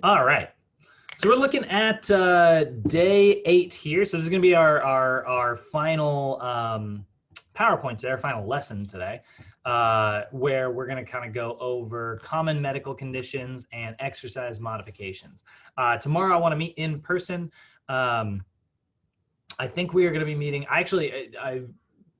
All right. So we're looking at day 8 here. So this is going to be our final PowerPoint today, our final lesson today, where we're going to kind of go over common medical conditions and exercise modifications. Tomorrow I want to meet in person. I think we are going to be meeting.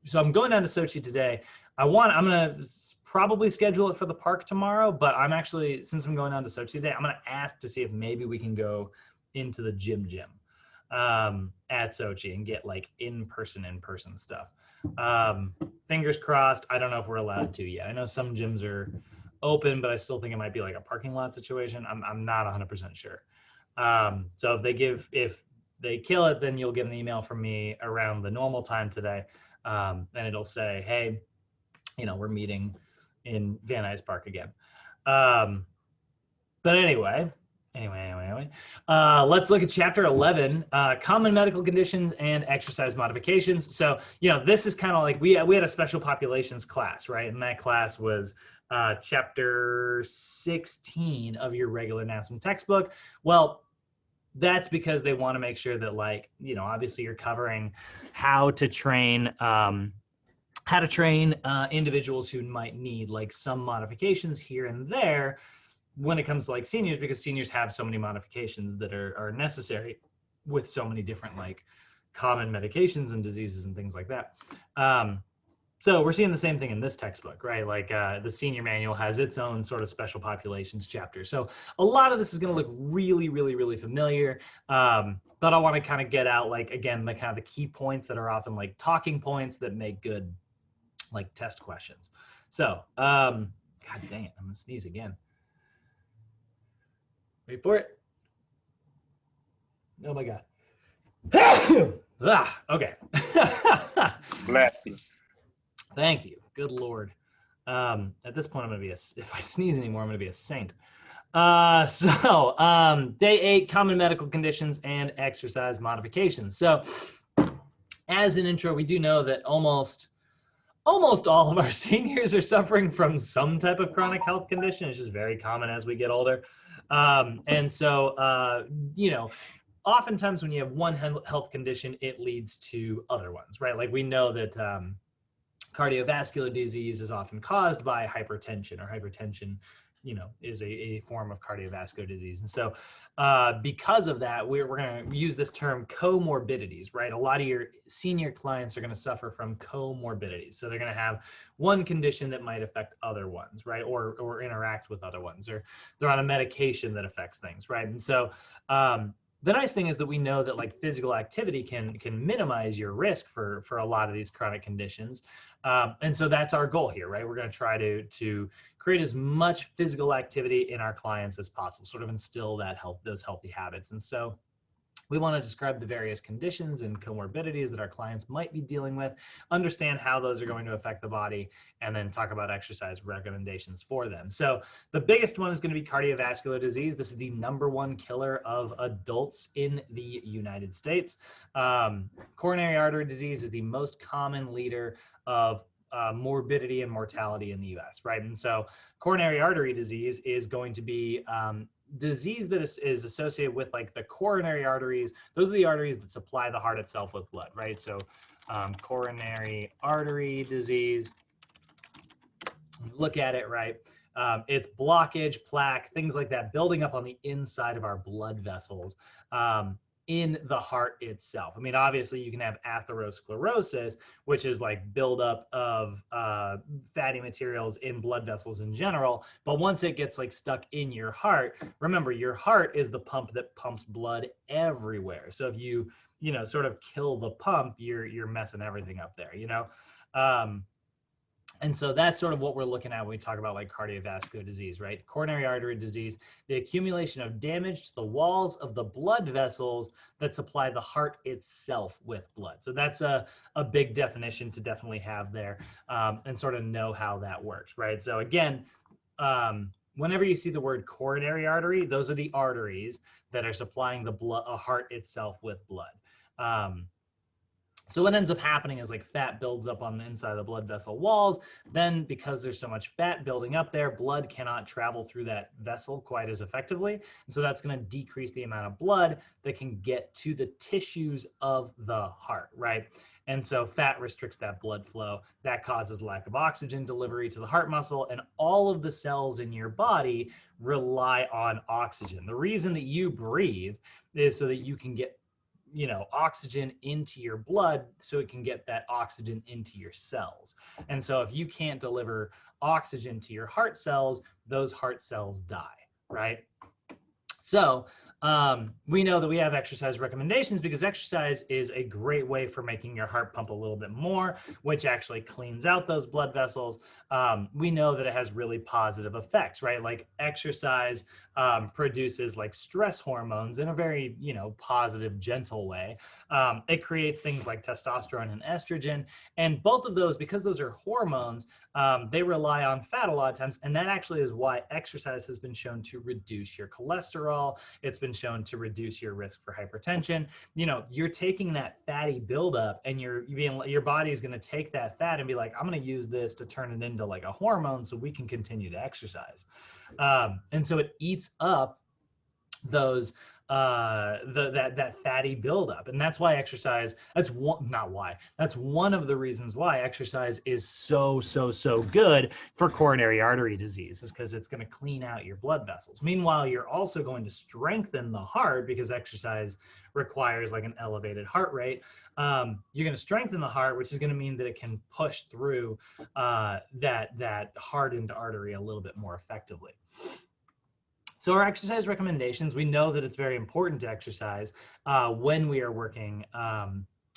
So I'm going down to Sochi today. I'm going to probably schedule it for the park tomorrow, but I'm actually, since I'm going down to Sochi today, I'm going to ask to see if maybe we can go into the gym at Sochi and get like in-person stuff. Fingers crossed. I don't know if we're allowed to yet. I know some gyms are open, but I still think it might be like a parking lot situation. I'm not 100% sure. So if they kill it, then you'll get an email from me around the normal time today. And it'll say, hey, we're meeting in Van Nuys Park again. But anyway, let's look at chapter 11, common medical conditions and exercise modifications. So, this is kind of like, we had a special populations class, right? And that class was chapter 16 of your regular NASM textbook. Well, that's because they want to make sure that, like, obviously you're covering how to train individuals who might need like some modifications here and there when it comes to like seniors, because seniors have so many modifications that are necessary with so many different like common medications and diseases and things like that. So we're seeing the same thing in this textbook, right? Like the senior manual has its own sort of special populations chapter. So a lot of this is going to look really, really, really familiar. But I want to kind of get out, like, again, the kind of the key points that are often like talking points that make good like test questions. So, God dang it, I'm gonna sneeze again. Wait for it. Oh my God. Okay. Bless you. Thank you. Good Lord. At this point, if I sneeze anymore, I'm gonna be a saint. Day 8, common medical conditions and exercise modifications. So, as an intro, we do know that almost all of our seniors are suffering from some type of chronic health condition. It's just very common as we get older. And so, oftentimes when you have one health condition, it leads to other ones, right? Like we know that cardiovascular disease is often caused by hypertension, or hypertension is a form of cardiovascular disease. And so because of that, we're going to use this term comorbidities, right? A lot of your senior clients are going to suffer from comorbidities. So they're going to have one condition that might affect other ones, right? Or interact with other ones, or they're on a medication that affects things, right? And so the nice thing is that we know that like physical activity can minimize your risk for a lot of these chronic conditions. And so that's our goal here, right? We're going to try to create as much physical activity in our clients as possible, sort of instill those healthy habits. And so we want to describe the various conditions and comorbidities that our clients might be dealing with, understand how those are going to affect the body, and then talk about exercise recommendations for them. So the biggest one is going to be cardiovascular disease. This is the #1 killer of adults in the United States. Coronary artery disease is the most common leader of morbidity and mortality in the US, right? And so coronary artery disease is going to be disease that is associated with like the coronary arteries. Those are the arteries that supply the heart itself with blood, right? So coronary artery disease, look at it, right? It's blockage, plaque, things like that, building up on the inside of our blood vessels in the heart itself. I mean, obviously you can have atherosclerosis, which is like buildup of fatty materials in blood vessels in general. But once it gets like stuck in your heart, remember your heart is the pump that pumps blood everywhere. So if you sort of kill the pump, you're messing everything up there, And so that's sort of what we're looking at when we talk about like cardiovascular disease, right? Coronary artery disease, the accumulation of damage to the walls of the blood vessels that supply the heart itself with blood. So that's a big definition to definitely have there and sort of know how that works, right? So again, whenever you see the word coronary artery, those are the arteries that are supplying the heart itself with blood. So what ends up happening is like fat builds up on the inside of the blood vessel walls. Then because there's so much fat building up there, blood cannot travel through that vessel quite as effectively. And so that's going to decrease the amount of blood that can get to the tissues of the heart, right? And so fat restricts that blood flow. That causes lack of oxygen delivery to the heart muscle, and all of the cells in your body rely on oxygen. The reason that you breathe is so that you can get oxygen into your blood so it can get that oxygen into your cells. And so if you can't deliver oxygen to your heart cells, those heart cells die, right? So we know that we have exercise recommendations because exercise is a great way for making your heart pump a little bit more, which actually cleans out those blood vessels. We know that it has really positive effects, right? Like exercise produces like stress hormones in a very, positive, gentle way. It creates things like testosterone and estrogen. And both of those, because those are hormones, they rely on fat a lot of times. And that actually is why exercise has been shown to reduce your cholesterol. It's been shown to reduce your risk for hypertension. You're taking that fatty buildup and your body is going to take that fat and be like, I'm going to use this to turn it into like a hormone so we can continue to exercise. And so it eats up those that fatty buildup, and that's why exercise. That's one of the reasons why exercise is so good for coronary artery disease, is because it's going to clean out your blood vessels. Meanwhile, you're also going to strengthen the heart because exercise requires like an elevated heart rate. You're going to strengthen the heart, which is going to mean that it can push through that hardened artery a little bit more effectively. So our exercise recommendations, we know that it's very important to exercise when we are working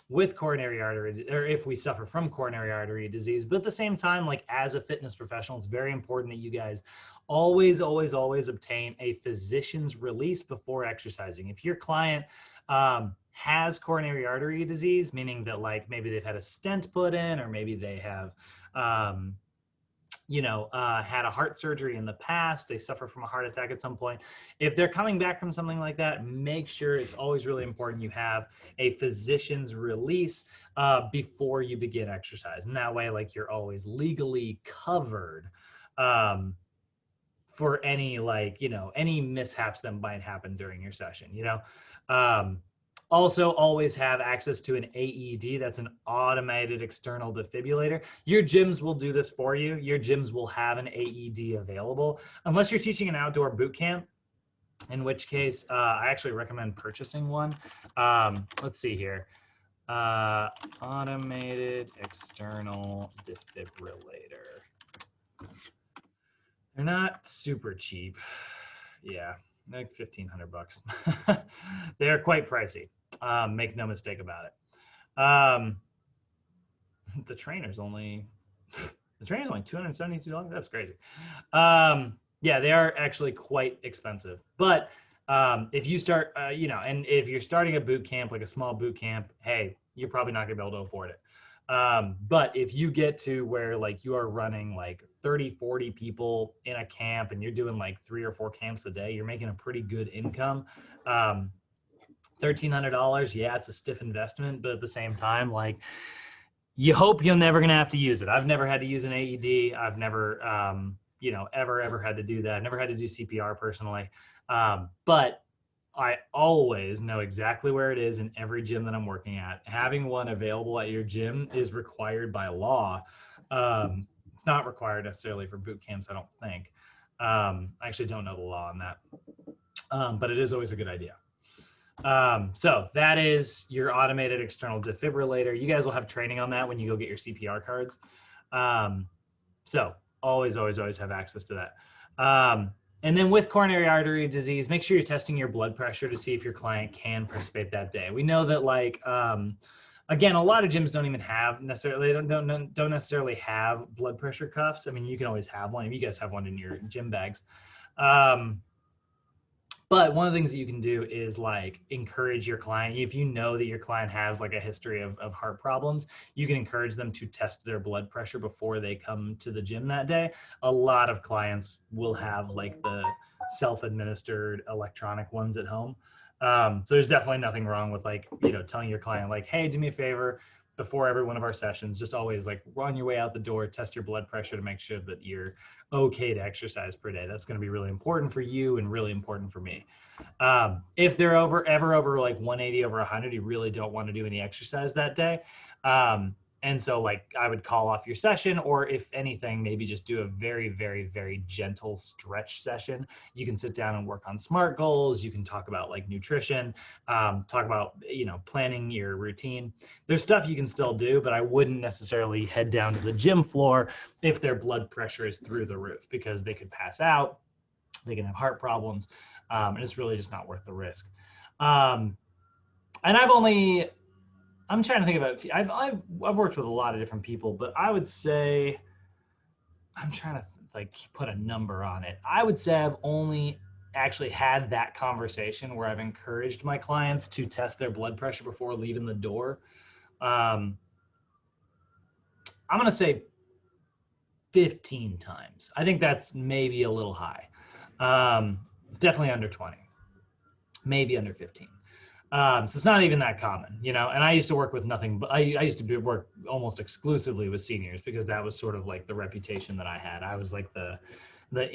with coronary artery, or if we suffer from coronary artery disease. But at the same time, like as a fitness professional, it's very important that you guys always obtain a physician's release before exercising. If your client has coronary artery disease, meaning that like maybe they've had a stent put in, or maybe they have had a heart surgery in the past, they suffer from a heart attack at some point. If they're coming back from something like that, make sure it's always really important you have a physician's release before you begin exercise. And that way, like you're always legally covered for any any mishaps that might happen during your session, Also, always have access to an AED. That's an automated external defibrillator. Your gyms will do this for you. Your gyms will have an AED available, unless you're teaching an outdoor boot camp, in which case I actually recommend purchasing one. Let's see here. Automated external defibrillator. They're not super cheap. Yeah, like $1,500. They're quite pricey. Make no mistake about it. The trainer's only $272. That's crazy. Yeah, they are actually quite expensive. But if you start, and if you're starting a boot camp, like a small boot camp, hey, you're probably not gonna be able to afford it. But if you get to where like you are running like 30, 40 people in a camp and you're doing like 3 or 4 camps a day, you're making a pretty good income. $1,300, yeah, it's a stiff investment, but at the same time, like you hope you're never gonna have to use it. I've never had to use an AED. I've never, ever had to do that. I've never had to do CPR personally. But I always know exactly where it is in every gym that I'm working at. Having one available at your gym is required by law. It's not required necessarily for boot camps, I don't think. I actually don't know the law on that, but it is always a good idea. So that is your automated external defibrillator. You guys will have training on that when you go get your CPR cards. So always have access to that. And then with coronary artery disease, make sure you're testing your blood pressure to see if your client can participate that day. We know that like, again, a lot of gyms don't even have necessarily, don't necessarily have blood pressure cuffs. I mean, you can always have one. You guys have one in your gym bags. But one of the things that you can do is like encourage your client. If you know that your client has like a history of heart problems, you can encourage them to test their blood pressure before they come to the gym that day. A lot of clients will have like the self-administered electronic ones at home. So there's definitely nothing wrong with like, telling your client like, hey, do me a favor, before every one of our sessions, just always like on your way out the door, test your blood pressure to make sure that you're okay to exercise per day. That's going to be really important for you and really important for me. If they're ever over like 180 over 100, you really don't want to do any exercise that day. And so like I would call off your session, or if anything, maybe just do a very, very, very gentle stretch session. You can sit down and work on SMART goals. You can talk about like nutrition, talk about, planning your routine. There's stuff you can still do, but I wouldn't necessarily head down to the gym floor if their blood pressure is through the roof, because they could pass out, they can have heart problems, and it's really just not worth the risk. And I'm trying to think about, I've worked with a lot of different people, but I would say, I'm trying to like put a number on it. I would say I've only actually had that conversation where I've encouraged my clients to test their blood pressure before leaving the door. I'm going to say 15 times. I think that's maybe a little high. It's definitely under 20, maybe under 15. So it's not even that common, and I used to work with nothing, but I used to work almost exclusively with seniors, because that was sort of like the reputation that I had. I was like the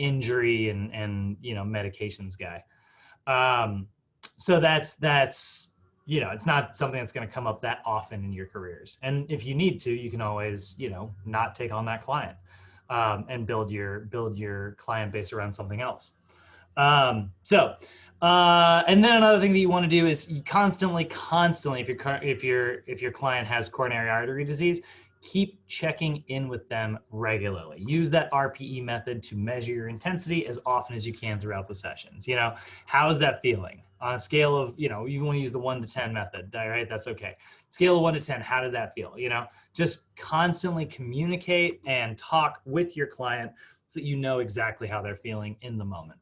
injury and medications guy. So that's it's not something that's going to come up that often in your careers. And if you need to, you can always, not take on that client, and build your client base around something else. And then another thing that you want to do is you constantly, if your client has coronary artery disease, keep checking in with them regularly. Use that RPE method to measure your intensity as often as you can throughout the sessions. How is that feeling on a scale of, you want to use the 1 to 10 method, right? That's okay. Scale of 1 to 10, how did that feel? Just constantly communicate and talk with your client so that you know exactly how they're feeling in the moment.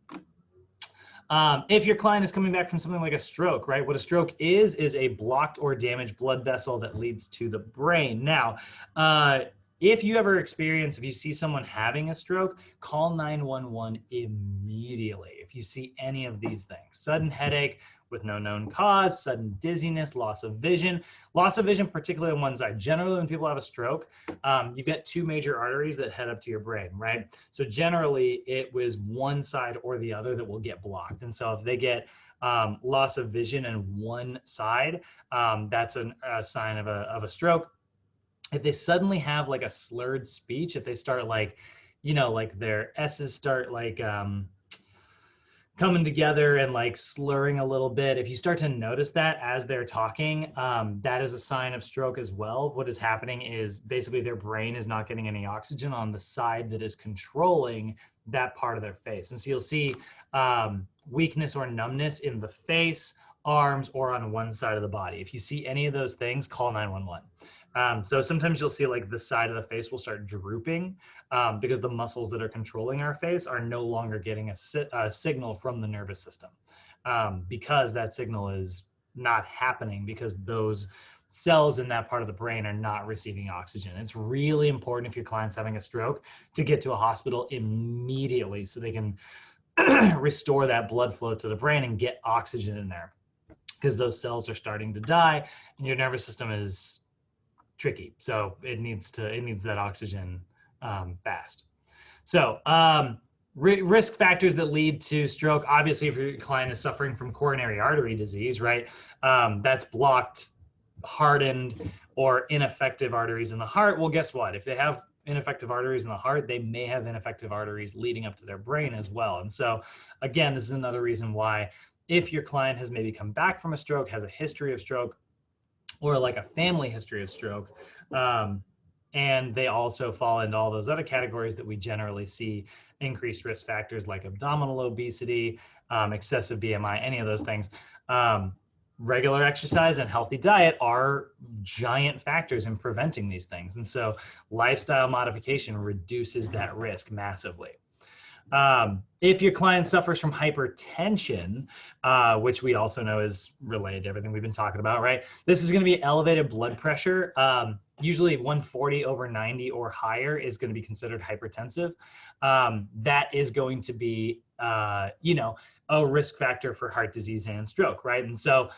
If your client is coming back from something like a stroke, right? What a stroke is a blocked or damaged blood vessel that leads to the brain. Now, if you see someone having a stroke, call 911 immediately. If you see any of these things, sudden headache with no known cause, sudden dizziness, loss of vision, particularly on one side. Generally, when people have a stroke, you've got two major arteries that head up to your brain, right? So generally, it was one side or the other that will get blocked. And so if they get loss of vision in one side, that's a sign of a stroke. If they suddenly have like a slurred speech, if they start like, like their S's start like coming together and like slurring a little bit, if you start to notice that as they're talking, that is a sign of stroke as well. What is happening is basically their brain is not getting any oxygen on the side that is controlling that part of their face. And so you'll see weakness or numbness in the face, arms, or on one side of the body. If you see any of those things, call 911. So sometimes you'll see like the side of the face will start drooping because the muscles that are controlling our face are no longer getting a signal from the nervous system, because that signal is not happening because those cells in that part of the brain are not receiving oxygen. It's really important if your client's having a stroke to get to a hospital immediately so they can restore that blood flow to the brain and get oxygen in there, because those cells are starting to die and your nervous system is tricky. So it needs that oxygen fast. So risk factors that lead to stroke, obviously if your client is suffering from coronary artery disease, right? That's blocked, hardened, or ineffective arteries in the heart. Well, guess what? If they have ineffective arteries in the heart, they may have ineffective arteries leading up to their brain as well. And so again, this is another reason why if your client has maybe come back from a stroke, has a history of stroke, or like a family history of stroke, and they also fall into all those other categories that we generally see increased risk factors like abdominal obesity, excessive BMI, any of those things. Regular exercise and healthy diet are giant factors in preventing these things. And so lifestyle modification reduces that risk massively. If your client suffers from hypertension, which we also know is related to everything we've been talking about, right? This is going to be elevated blood pressure. Usually 140 over 90 or higher is going to be considered hypertensive. That is going to be, a risk factor for heart disease and stroke, right? And so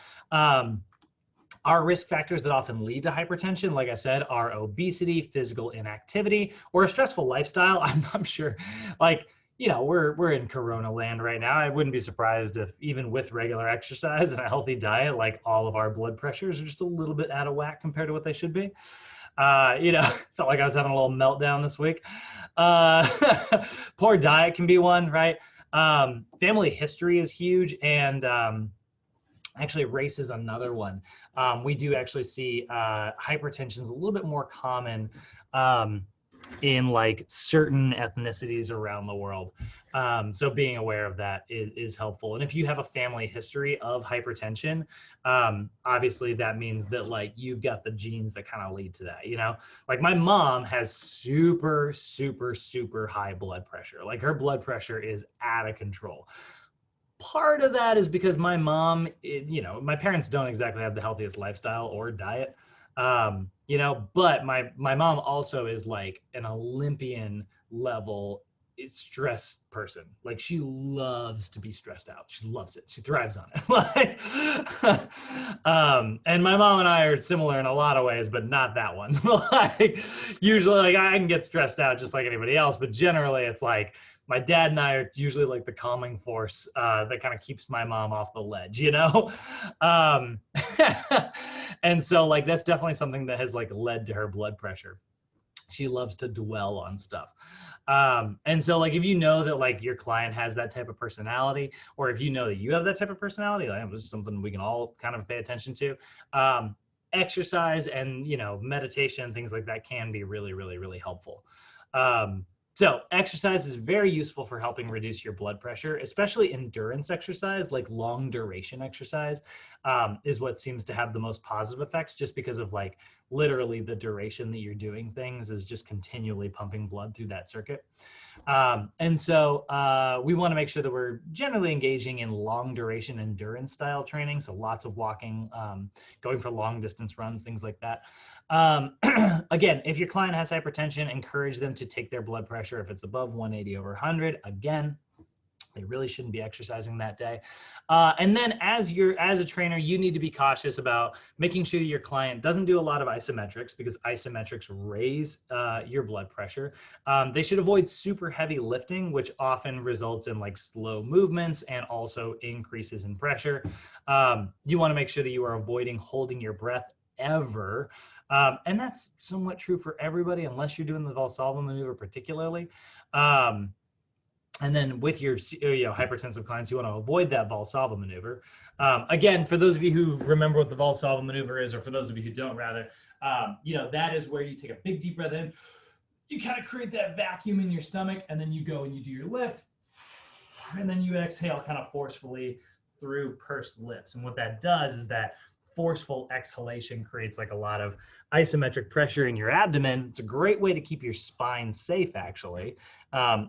Our risk factors that often lead to hypertension, like I said, are obesity, physical inactivity, or a stressful lifestyle. I'm sure, like, you know, we're in Corona land right now. I wouldn't be surprised if even with regular exercise and a healthy diet, like all of our blood pressures are just a little bit out of whack compared to what they should be. You know, felt like I was having a little meltdown this week. Poor diet can be one, right? Family history is huge, and actually race is another one. We do actually see hypertension is a little bit more common in like certain ethnicities around the world. So being aware of that is helpful. And if you have a family history of hypertension, obviously that means that like you've got the genes that kind of lead to that, you know? Like my mom has super, super, super high blood pressure. Like her blood pressure is out of control. Part of that is because my mom, you know, my parents don't exactly have the healthiest lifestyle or diet. You know, but my mom also is like an Olympian level stressed person. Like she loves to be stressed out. She loves it. She thrives on it. Like, and my mom and I are similar in a lot of ways, but not that one. Like usually like I can get stressed out just like anybody else, but generally it's like my dad and I are usually like the calming force that kind of keeps my mom off the ledge, you know? And so like, that's definitely something that has like led to her blood pressure. She loves to dwell on stuff. And so like, if you know that like your client has that type of personality, or if you know that you have that type of personality, like this is something we can all kind of pay attention to. Exercise and, you know, meditation, things like that can be really, really, really helpful. So exercise is very useful for helping reduce your blood pressure, especially endurance exercise, like long duration exercise is what seems to have the most positive effects, just because of like literally the duration that you're doing things is just continually pumping blood through that circuit. And so we want to make sure that we're generally engaging in long duration endurance style training. So lots of walking, going for long distance runs, things like that. Again, if your client has hypertension, encourage them to take their blood pressure if it's above 180/100. Again, they really shouldn't be exercising that day. And then as a trainer, you need to be cautious about making sure that your client doesn't do a lot of isometrics, because isometrics raise your blood pressure. They should avoid super heavy lifting, which often results in like slow movements and also increases in pressure. You want to make sure that you are avoiding holding your breath ever. And that's somewhat true for everybody, unless you're doing the Valsalva maneuver particularly. And then with your hypertensive clients, you want to avoid that Valsalva maneuver. Again, for those of you who remember what the Valsalva maneuver is, or for those of you who don't rather, that is where you take a big deep breath in, you kind of create that vacuum in your stomach, and then you go and you do your lift, and then you exhale kind of forcefully through pursed lips. And what that does is that forceful exhalation creates like a lot of isometric pressure in your abdomen. It's a great way to keep your spine safe, actually.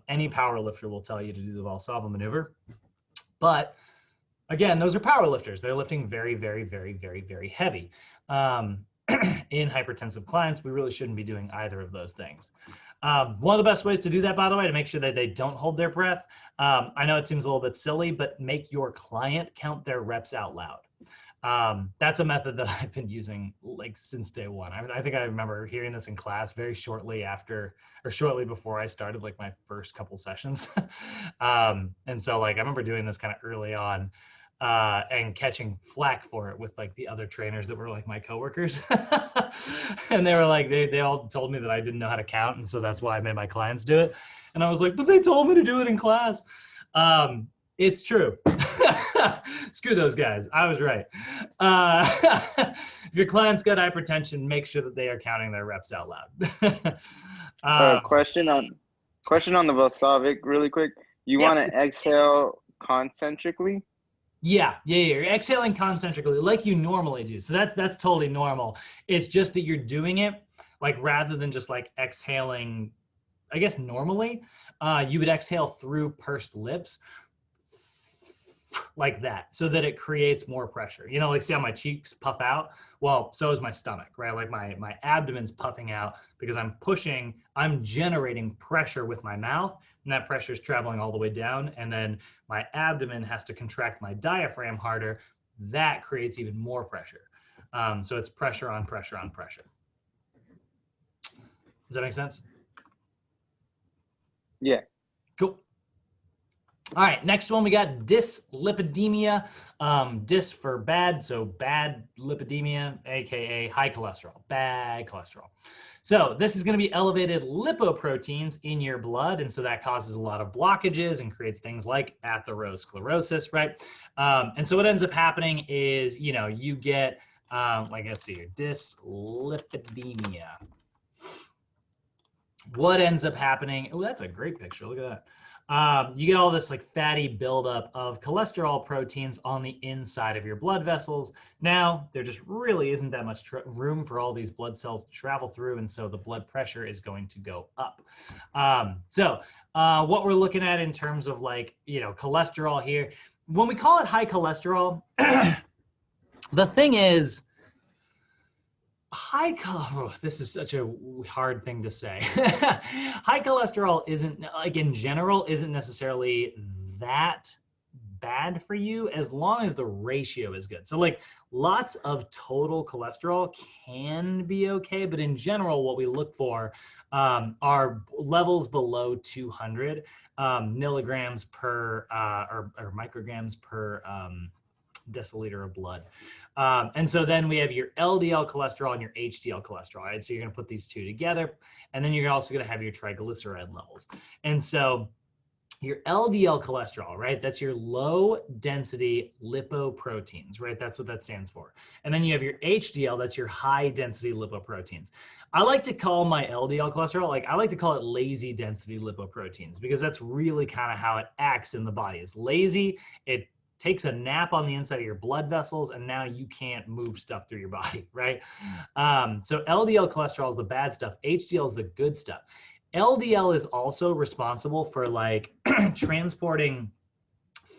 Any power lifter will tell you to do the Valsalva maneuver. But again, those are power lifters. They're lifting very, very, very, very, very heavy. In hypertensive clients, we really shouldn't be doing either of those things. One of the best ways to do that, by the way, to make sure that they don't hold their breath, I know it seems a little bit silly, but make your client count their reps out loud. That's a method that I've been using like since day one. I think I remember hearing this in class very shortly before I started like my first couple sessions. And so like I remember doing this kind of early on and catching flack for it with like the other trainers that were like my coworkers. And they were like, they all told me that I didn't know how to count. And so that's why I made my clients do it. And I was like, but they told me to do it in class. It's true. Screw those guys. I was right. If your client's got hypertension, make sure that they are counting their reps out loud. Question on the Valsalvic really quick. You want to exhale concentrically? Yeah. You're exhaling concentrically like you normally do. So that's totally normal. It's just that you're doing it like rather than just like exhaling, I guess normally, you would exhale through pursed lips like that, so that it creates more pressure. You know, like see how my cheeks puff out? Well, so is my stomach, right? Like my abdomen's puffing out because I'm generating pressure with my mouth, and that pressure is traveling all the way down. And then my abdomen has to contract my diaphragm harder. That creates even more pressure. So it's pressure on pressure on pressure. Does that make sense? Yeah. Cool. All right, next one we got dyslipidemia. Dys for bad, so bad lipidemia, aka high cholesterol, bad cholesterol. So this is going to be elevated lipoproteins in your blood, and so that causes a lot of blockages and creates things like atherosclerosis, right? And so what ends up happening is, you get, let's see here, dyslipidemia. What ends up happening? Oh, that's a great picture. Look at that. You get all this like fatty buildup of cholesterol proteins on the inside of your blood vessels. Now, there just really isn't that much room for all these blood cells to travel through, and so the blood pressure is going to go up. What we're looking at in terms of cholesterol here, when we call it high cholesterol, the thing is, this is such a hard thing to say. High cholesterol isn't, in general, isn't necessarily that bad for you as long as the ratio is good. So lots of total cholesterol can be okay, but in general, what we look for are levels below 200 milligrams per or micrograms per deciliter of blood. And so then we have your LDL cholesterol and your HDL cholesterol, right? So you're going to put these two together, and then you're also going to have your triglyceride levels. And so your LDL cholesterol, right? That's your low density lipoproteins, right? That's what that stands for. And then you have your HDL, that's your high density lipoproteins. I like to call my LDL cholesterol, I like to call it lazy density lipoproteins, because that's really kind of how it acts in the body. It's lazy. It takes a nap on the inside of your blood vessels, and now you can't move stuff through your body, right? So LDL cholesterol is the bad stuff. HDL is the good stuff. LDL is also responsible for transporting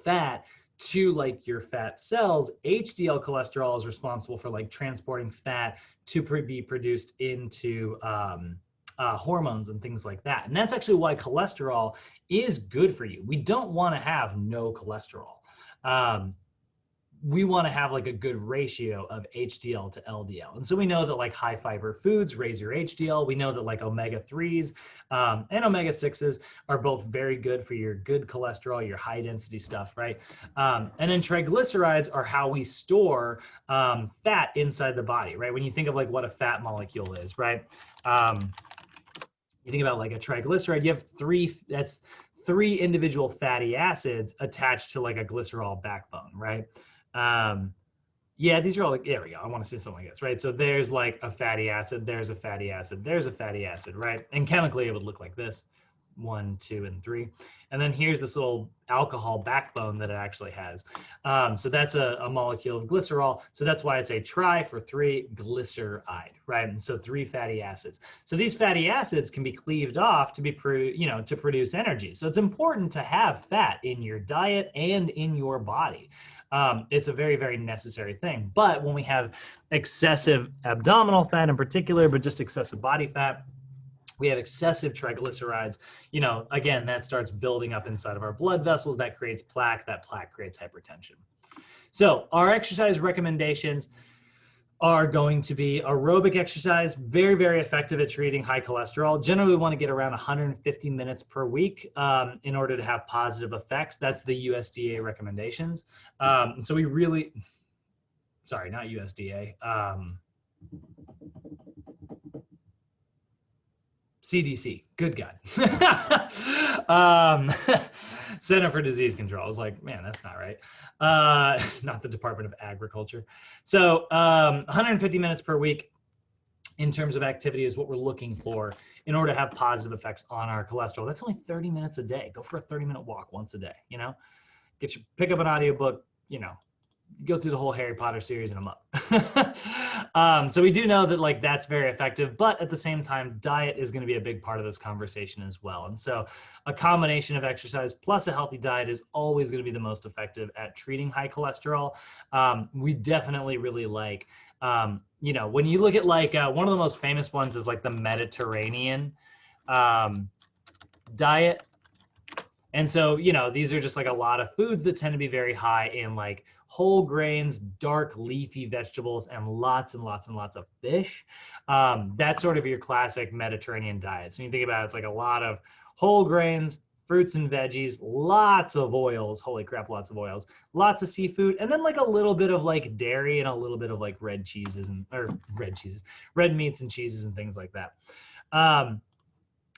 fat to your fat cells. HDL cholesterol is responsible for transporting fat to be produced into hormones and things like that. And that's actually why cholesterol is good for you. We don't want to have no cholesterol. We want to have a good ratio of HDL to LDL. And so we know that high fiber foods raise your HDL. We know that omega-3s and omega-6s are both very good for your good cholesterol, your high density stuff, right? And then triglycerides are how we store fat inside the body, right? When you think of what a fat molecule is, right? You think about a triglyceride, you have three individual fatty acids attached to a glycerol backbone, right? Yeah, these are all there we go. I want to say something like this, right? So there's a fatty acid, there's a fatty acid, there's a fatty acid, right? And chemically it would look like this, 1, 2, and 3. And then here's this little alcohol backbone that it actually has. So that's a molecule of glycerol. So that's why it's a tri for 3 glyceride, right? And so 3 fatty acids. So these fatty acids can be cleaved off to to produce energy. So it's important to have fat in your diet and in your body. It's a very, very necessary thing. But when we have excessive abdominal fat in particular, but just excessive body fat, we have excessive triglycerides, again, that starts building up inside of our blood vessels. That creates plaque. That plaque creates hypertension. So our exercise recommendations are going to be aerobic exercise, very, very effective at treating high cholesterol. Generally, we want to get around 150 minutes per week in order to have positive effects. That's the USDA recommendations. So we really, sorry, not USDA. CDC, good God. Center for Disease Control. I was like, man, that's not right. Not the Department of Agriculture. So 150 minutes per week in terms of activity is what we're looking for in order to have positive effects on our cholesterol. That's only 30 minutes a day. Go for a 30-minute walk once a day, pick up an audiobook, go through the whole Harry Potter series in a month. So we do know that that's very effective, but at the same time, diet is going to be a big part of this conversation as well. And so a combination of exercise plus a healthy diet is always going to be the most effective at treating high cholesterol. We definitely really when you look at one of the most famous ones is the Mediterranean diet. And so, these are just a lot of foods that tend to be very high in whole grains, dark leafy vegetables, and lots of fish. That's sort of your classic Mediterranean diet. So when you think about it, it's like a lot of whole grains, fruits and veggies, lots of oils, holy crap, lots of oils, lots of seafood, and then like a little bit of like dairy and a little bit of like red meats and cheeses and things like that.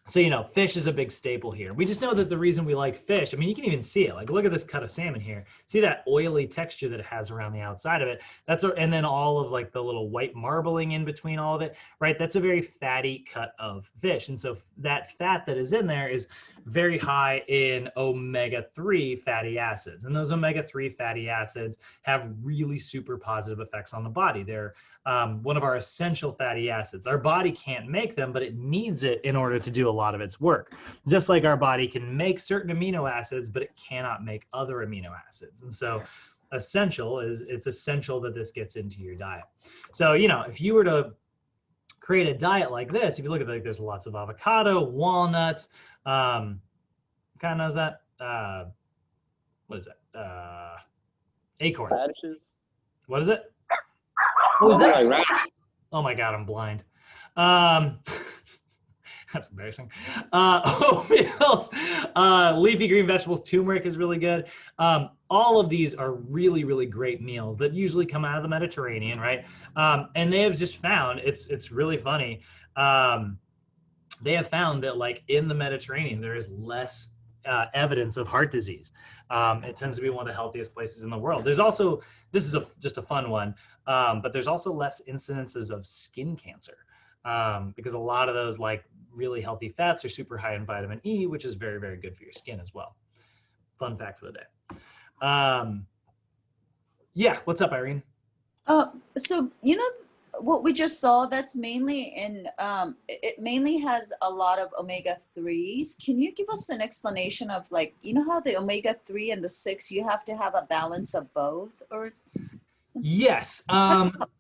So, you know, fish is a big staple here. We just know that the reason we like fish, I mean, you can even see it. Like, look at this cut of salmon here. See that oily texture that it has around the outside of it? And then all of like the little white marbling in between all of it, right? That's a very fatty cut of fish. And so that fat that is in there is very high in omega-3 fatty acids. And those omega-3 fatty acids have really super positive effects on the body. They're one of our essential fatty acids. Our body can't make them, but it needs it in order to do a lot of its work. Just like our body can make certain amino acids, but it cannot make other amino acids. And so it's essential that this gets into your diet. So, you know, if you were to create a diet like this, if you look at it, like there's lots of avocado, walnuts, kind of knows that, what is that? Acorns. Radishes. What is it? What was that? Like Oh my God, I'm blind. That's embarrassing. Oatmeals, leafy green vegetables, turmeric is really good. All of these are really, really great meals that usually come out of the Mediterranean, right? And they have just found, it's really funny. They have found that like in the Mediterranean, there is less evidence of heart disease. It tends to be one of the healthiest places in the world. There's also, this is just a fun one, but there's also less incidences of skin cancer because a lot of those like really healthy fats are super high in vitamin E, which is very, very good for your skin as well. Fun fact for the day. Yeah, what's up, Irene? So, you know, what we just saw, that's mainly in, it mainly has a lot of omega-3s. Can you give us an explanation of like, you know how the omega-3 and the 6, you have to have a balance of both or something? Yes.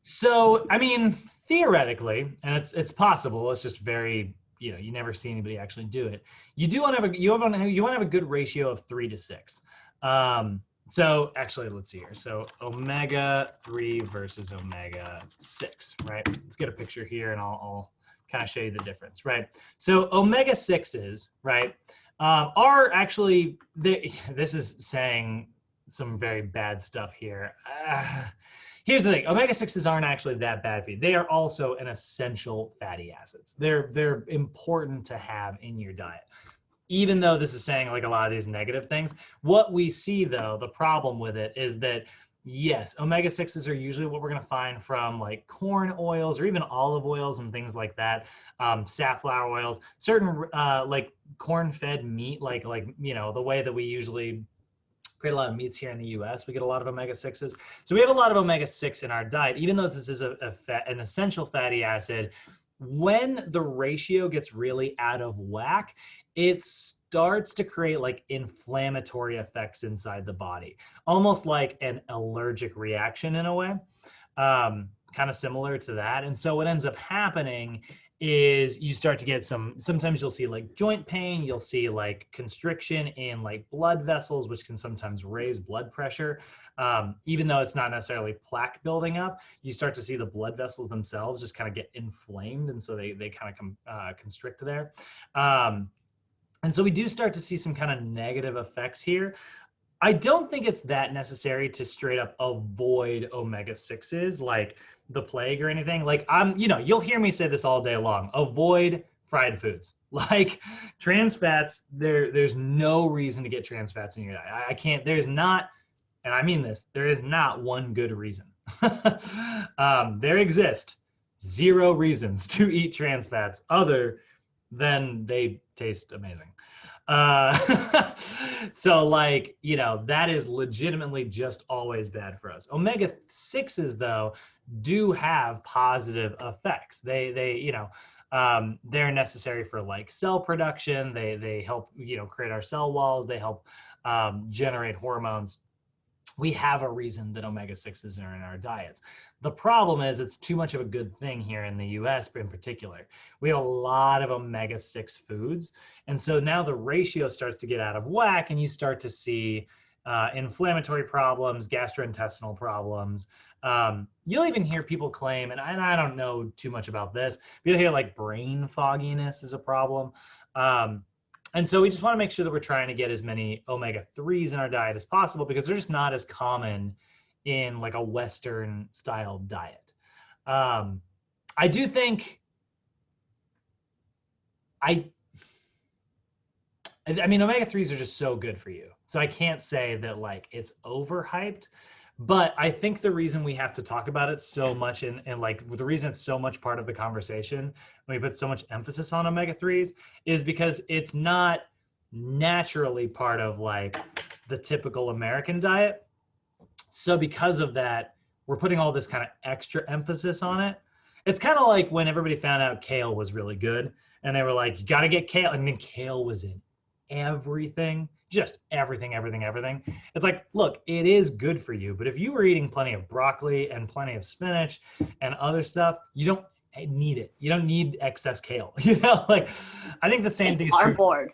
So, I mean, theoretically, and it's possible, it's just very, you know, you never see anybody actually do it. You want to have a good ratio of 3 to 6. So actually, let's see here. So omega-3 versus omega-6, right? Let's get a picture here and I'll kind of show you the difference, right? So omega-6s, right, are actually, this is saying some very bad stuff here. Here's the thing, omega-6s aren't actually that bad for you. They are also an essential fatty acids. They're important to have in your diet. Even though this is saying like a lot of these negative things, what we see though, the problem with it is that yes, omega-6s are usually what we're gonna find from like corn oils or even olive oils and things like that, safflower oils, certain like corn-fed meat, like you know, the way that we usually create a lot of meats here in the US, we get a lot of omega-6s. So we have a lot of omega-6 in our diet, even though this is an essential fatty acid. When the ratio gets really out of whack, it starts to create like inflammatory effects inside the body, almost like an allergic reaction in a way, kind of similar to that. And so what ends up happening is you start to get sometimes you'll see like joint pain, you'll see like constriction in like blood vessels, which can sometimes raise blood pressure. Even though it's not necessarily plaque building up, you start to see the blood vessels themselves just kind of get inflamed. And so they kind of constrict there. And so we do start to see some kind of negative effects here. I don't think it's that necessary to straight up avoid omega-6s like the plague or anything. Like you know, you'll hear me say this all day long, avoid fried foods. Like trans fats, there's no reason to get trans fats in your diet. I can't, there's not, and I mean this, there is not one good reason. There exist 0 reasons to eat trans fats other than they taste amazing. So like, you know, that is legitimately just always bad for us. Omega-6s though do have positive effects. They you know, they're necessary for like cell production. They help, you know, create our cell walls. They help generate hormones. We have a reason that omega-6s are in our diets. The problem is it's too much of a good thing here in the US in particular. We have a lot of omega-6 foods. And so now the ratio starts to get out of whack and you start to see inflammatory problems, gastrointestinal problems. You'll even hear people claim, and I don't know too much about this, but you'll hear like brain fogginess is a problem. And so we just want to make sure that we're trying to get as many omega-3s in our diet as possible, because they're just not as common in like a Western style diet. I do think, I mean, omega-3s are just so good for you. So I can't say that like it's overhyped, but I think the reason we have to talk about it so much and like the reason it's so much part of the conversation, when we put so much emphasis on omega-3s, is because it's not naturally part of like the typical American diet. So because of that, we're putting all this kind of extra emphasis on it. It's kind of like when everybody found out kale was really good and they were like, you got to get kale. I mean, kale was in everything, just everything. It's like, look, it is good for you, but if you were eating plenty of broccoli and plenty of spinach and other stuff, you don't need it. You don't need excess kale. You know, like I think the same thing is true. Bored.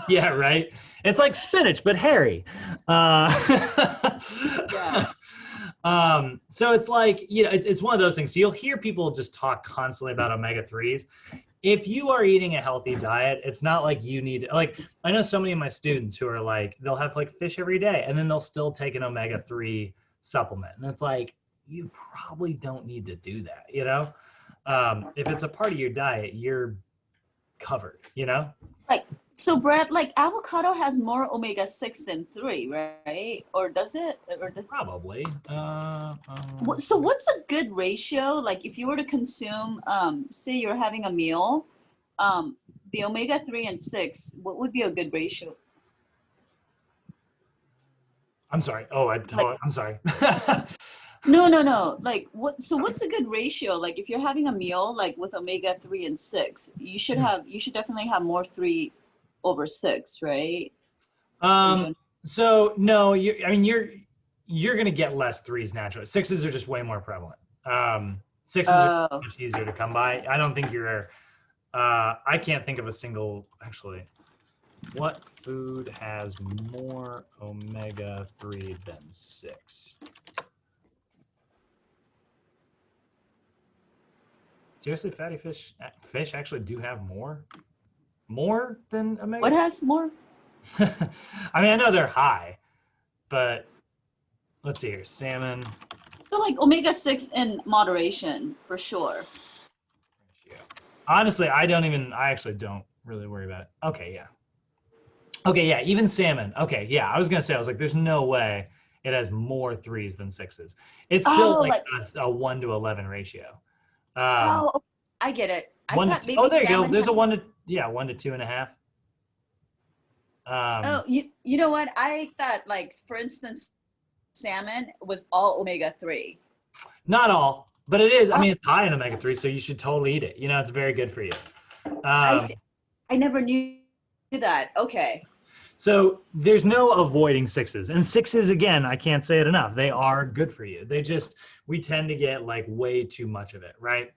Yeah, right. It's like spinach, but hairy. Yeah. So it's like, you know, it's one of those things. So you'll hear people just talk constantly about omega-3s. If you are eating a healthy diet, it's not like you need, like, I know so many of my students who are like, they'll have like fish every day and then they'll still take an omega-3 supplement. And it's like, you probably don't need to do that, you know? If it's a part of your diet, you're covered, you know? Like, so Brad, like avocado has more omega-6 than 3, right? Or does it? Or does... Probably. So what's a good ratio? Like if you were to consume, say you're having a meal, the omega-3 and 6, what would be a good ratio? I'm sorry. I'm sorry. No. Like what's a good ratio? Like if you're having a meal like with omega-3 and 6, you should definitely have more 3 over 6, right? So no, you're gonna get less 3s naturally. 6s are just way more prevalent. 6s are much easier to come by. I don't think I can't think of a single, actually. What food has more omega-3 than 6? Seriously, fatty fish actually do have more than omega? What has more? I mean, I know they're high, but let's see here. Salmon. So like omega-6 in moderation for sure. Honestly, I actually don't really worry about it. Okay, yeah. Even salmon. Okay, yeah. I was gonna say, there's no way it has more 3s than 6s. It's still a 1 to 11 ratio. I get it. There you go. There's a 1 to 2.5. You know what? I thought, like, for instance, salmon was all omega-3. Not all, but it is. I mean, it's high in omega-3, so you should totally eat it. You know, it's very good for you. I never knew that. Okay. So there's no avoiding 6s. And 6s, again, I can't say it enough. They are good for you. We tend to get like way too much of it, right?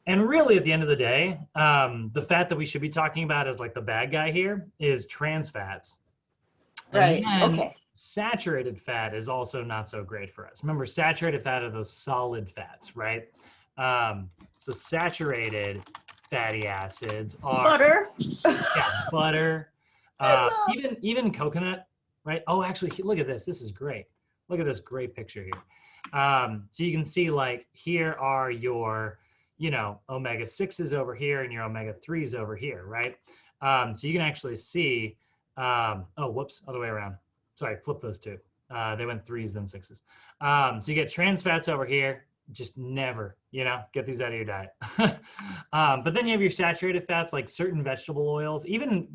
And really, at the end of the day, the fat that we should be talking about as like the bad guy here is trans fats. Right. And then okay. Saturated fat is also not so great for us. Remember, saturated fat are those solid fats, right? So saturated fatty acids are butter. Yeah, butter. Even coconut, right? Oh, actually, look at this. This is great. Look at this great picture here. So you can see, like, here are your, omega-6s over here and your omega-3s over here, right? So you can actually see, other way around. Sorry, flip those two. They went 3s then 6s. So you get trans fats over here. Just never, get these out of your diet. But then you have your saturated fats, like certain vegetable oils. Even,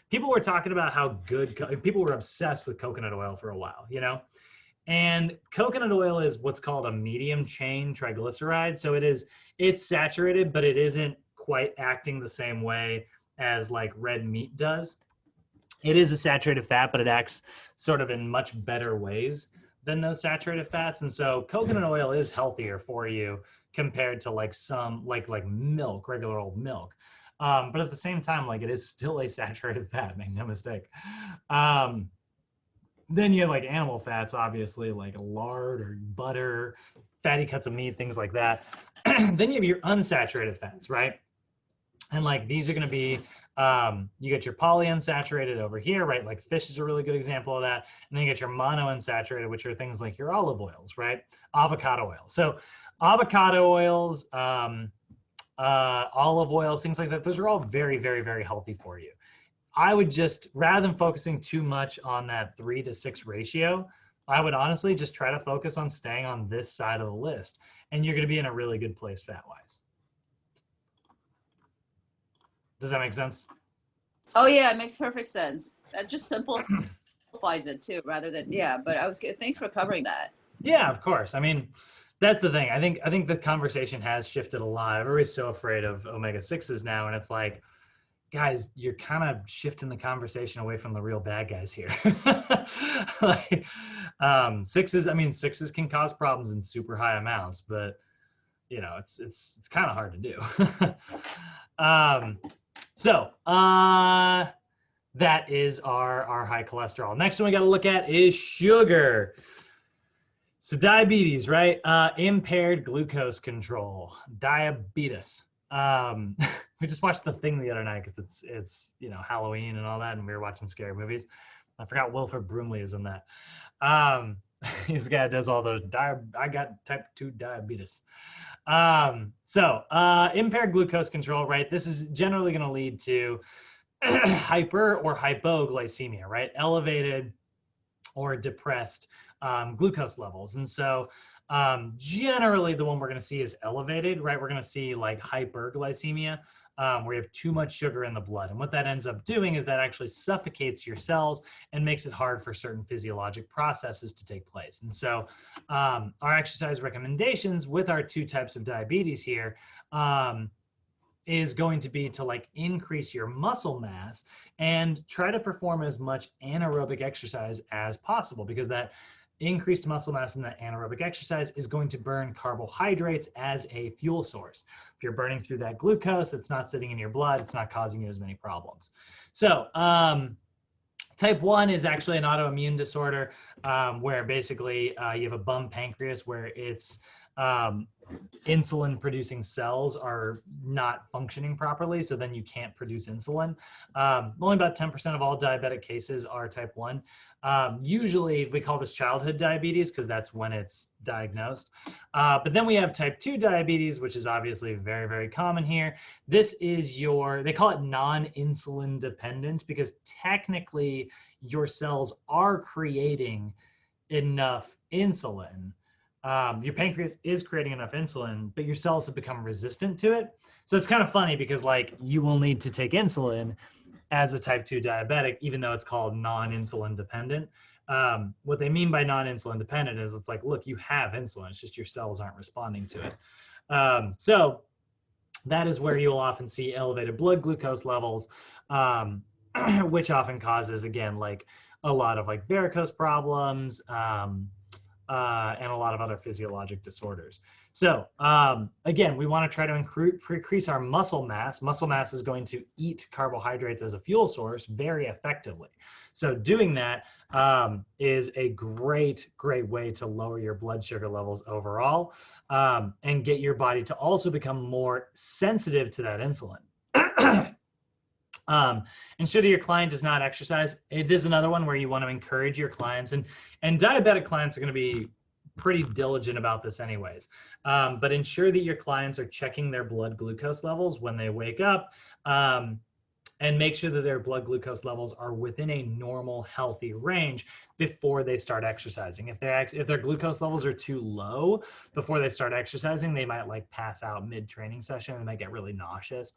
people were talking about how good, people were obsessed with coconut oil for a while, And coconut oil is what's called a medium chain triglyceride. So it's saturated, but it isn't quite acting the same way as like red meat does. It is a saturated fat, but it acts sort of in much better ways than those saturated fats. And so coconut oil is healthier for you compared to like some like milk, regular old milk. But at the same time, like, it is still a saturated fat, make no mistake. Then you have like animal fats, obviously, like lard or butter, fatty cuts of meat, things like that. Then you have your unsaturated fats, right? And like these are going to be, you get your polyunsaturated over here, right? Like fish is a really good example of that. And then you get your monounsaturated, which are things like your olive oils, right? Avocado oil. So avocado oils, olive oils, things like that, those are all very, very, very healthy for you. I would just, rather than focusing too much on that 3 to 6 ratio, I would honestly just try to focus on staying on this side of the list. And you're going to be in a really good place fat-wise. Does that make sense? Oh yeah, it makes perfect sense. That just simplifies it too, rather than, yeah, but I was good. Thanks for covering that. Yeah, of course. I mean, that's the thing. I think the conversation has shifted a lot. Everybody's so afraid of omega-6s now, and it's like, guys, you're kind of shifting the conversation away from the real bad guys here. Like, sixes, I mean, sixes can cause problems in super high amounts, but you know, it's kind of hard to do. So that is our high cholesterol. Next one we got to look at is sugar. So diabetes, right? Impaired glucose control, diabetes. We just watched The Thing the other night because it's you know, Halloween and all that, and we were watching scary movies. I forgot Wilford Brimley is in that. He's the guy that does all those. I got type 2 diabetes. So impaired glucose control, right? This is generally going to lead to hyper or hypoglycemia, right? Elevated or depressed glucose levels. And so generally the one we're going to see is elevated, right? We're going to see like hyperglycemia, where you have too much sugar in the blood. And what that ends up doing is that actually suffocates your cells and makes it hard for certain physiologic processes to take place. And so our exercise recommendations with our 2 types of diabetes here is going to be to like increase your muscle mass and try to perform as much anaerobic exercise as possible, because that increased muscle mass in that anaerobic exercise is going to burn carbohydrates as a fuel source. If you're burning through that glucose, it's not sitting in your blood, it's not causing you as many problems. So type 1 is actually an autoimmune disorder where basically you have a bum pancreas where it's insulin producing cells are not functioning properly, so then you can't produce insulin. Only about 10% of all diabetic cases are type 1. Usually we call this childhood diabetes because that's when it's diagnosed. But then we have type 2 diabetes, which is obviously very, very common here. This is they call it non-insulin dependent because technically your cells are creating enough insulin. Your pancreas is creating enough insulin, but your cells have become resistant to it. So it's kind of funny because like you will need to take insulin as a type 2 diabetic, even though it's called non-insulin dependent. What they mean by non-insulin dependent is it's like, look, you have insulin, it's just your cells aren't responding to it. So that is where you'll often see elevated blood glucose levels, which often causes, again, like a lot of like varicose problems, and a lot of other physiologic disorders. So again, we want to try to increase our muscle mass. Muscle mass is going to eat carbohydrates as a fuel source very effectively. So doing that is a great, great way to lower your blood sugar levels overall and get your body to also become more sensitive to that insulin. Ensure that your client does not exercise. This is another one where you want to encourage your clients, and diabetic clients are going to be pretty diligent about this anyways. But ensure that your clients are checking their blood glucose levels when they wake up, and make sure that their blood glucose levels are within a normal, healthy range before they start exercising. If their glucose levels are too low before they start exercising, they might like pass out mid-training session and they get really nauseous.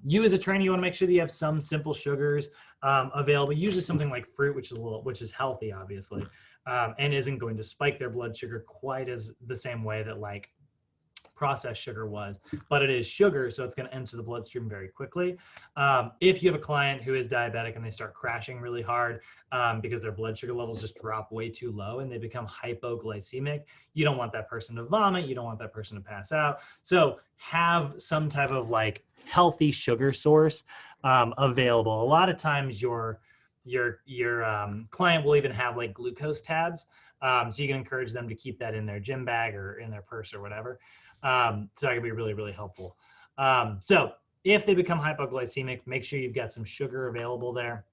You as a trainer, you want to make sure that you have some simple sugars available, usually something like fruit, which is healthy, obviously, and isn't going to spike their blood sugar quite as the same way that like processed sugar was, but it is sugar, so it's going to enter the bloodstream very quickly. If you have a client who is diabetic and they start crashing really hard because their blood sugar levels just drop way too low and they become hypoglycemic, you don't want that person to vomit, you don't want that person to pass out. So have some type of like healthy sugar source available. A lot of times your your client will even have like glucose tabs. So you can encourage them to keep that in their gym bag or in their purse or whatever. So that can be really, really helpful. So if they become hypoglycemic, make sure you've got some sugar available there.